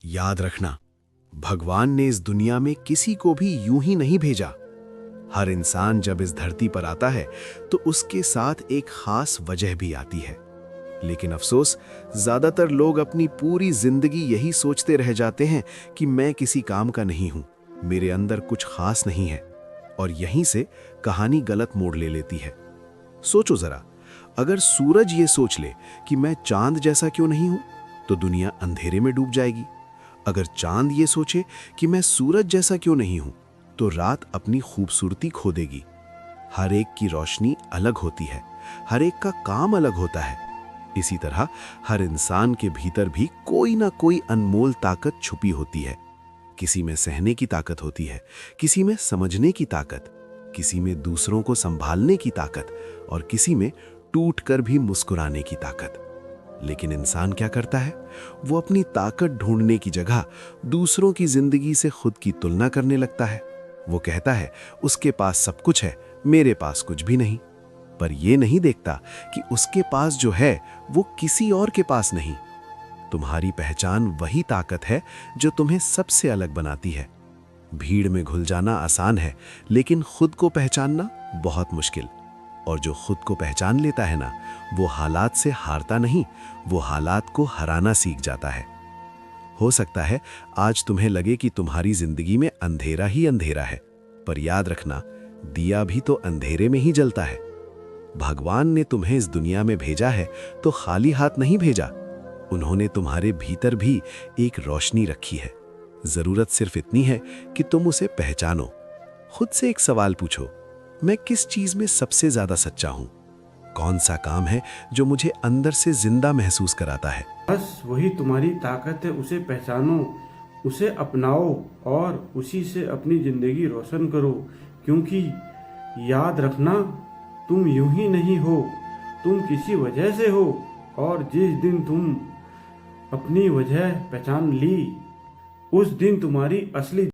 याद रखना, भगवान ने इस दुनिया में किसी को भी यूं ही नहीं भेजा। हर इंसान जब इस धरती पर आता है तो उसके साथ एक खास वजह भी आती है। लेकिन अफसोस, ज्यादातर लोग अपनी पूरी जिंदगी यही सोचते रह जाते हैं कि मैं किसी काम का नहीं हूं, मेरे अंदर कुछ खास नहीं है, और यहीं से कहानी गलत मोड़ ले लेती है। सोचो जरा, अगर सूरज ये सोच ले कि मैं चांद जैसा क्यों नहीं हूं, तो दुनिया अंधेरे में डूब जाएगी। अगर चांद ये सोचे कि मैं सूरज जैसा क्यों नहीं हूं, तो रात अपनी खूबसूरती खो देगी। हर एक की रोशनी अलग होती है, हर एक का काम अलग होता है। इसी तरह हर इंसान के भीतर भी कोई ना कोई अनमोल ताकत छुपी होती है। किसी में सहने की ताकत होती है, किसी में समझने की ताकत, किसी में दूसरों को संभालने की ताकत, और किसी में टूटकर भी मुस्कुराने की ताकत। लेकिन इंसान क्या करता है? वो अपनी ताकत ढूंढने की जगह दूसरों की जिंदगी से खुद की तुलना करने लगता है। वो कहता है, उसके पास सब कुछ है, मेरे पास कुछ भी नहीं। पर ये नहीं देखता कि उसके पास जो है वो किसी और के पास नहीं। तुम्हारी पहचान वही ताकत है जो तुम्हें सबसे अलग बनाती है। भीड़ में घुल जाना आसान है, लेकिन खुद को पहचानना बहुत मुश्किल। और जो खुद को पहचान लेता है ना, वो हालात से हारता नहीं, वो हालात को हराना सीख जाता है। हो सकता है आज तुम्हें लगे कि तुम्हारी जिंदगी में अंधेरा ही अंधेरा है, पर याद रखना, दिया भी तो अंधेरे में ही जलता है। भगवान ने तुम्हें इस दुनिया में भेजा है तो खाली हाथ नहीं भेजा। उन्होंने तुम्हारे भीतर भी एक रोशनी रखी है। जरूरत सिर्फ इतनी है कि तुम उसे पहचानो। खुद से एक सवाल पूछो, मैं किस चीज में सबसे ज्यादा सच्चा हूं? कौन सा काम है जो मुझे अंदर से जिंदा महसूस कराता है? बस वही तुम्हारी ताकत है, उसे पहचानो, उसे अपनाओ और उसी से अपनी जिंदगी रोशन करो। क्योंकि याद रखना, तुम यूं ही नहीं हो, तुम किसी वजह से हो। और जिस दिन तुम अपनी वजह पहचान ली, उस दिन तुम्हारी असली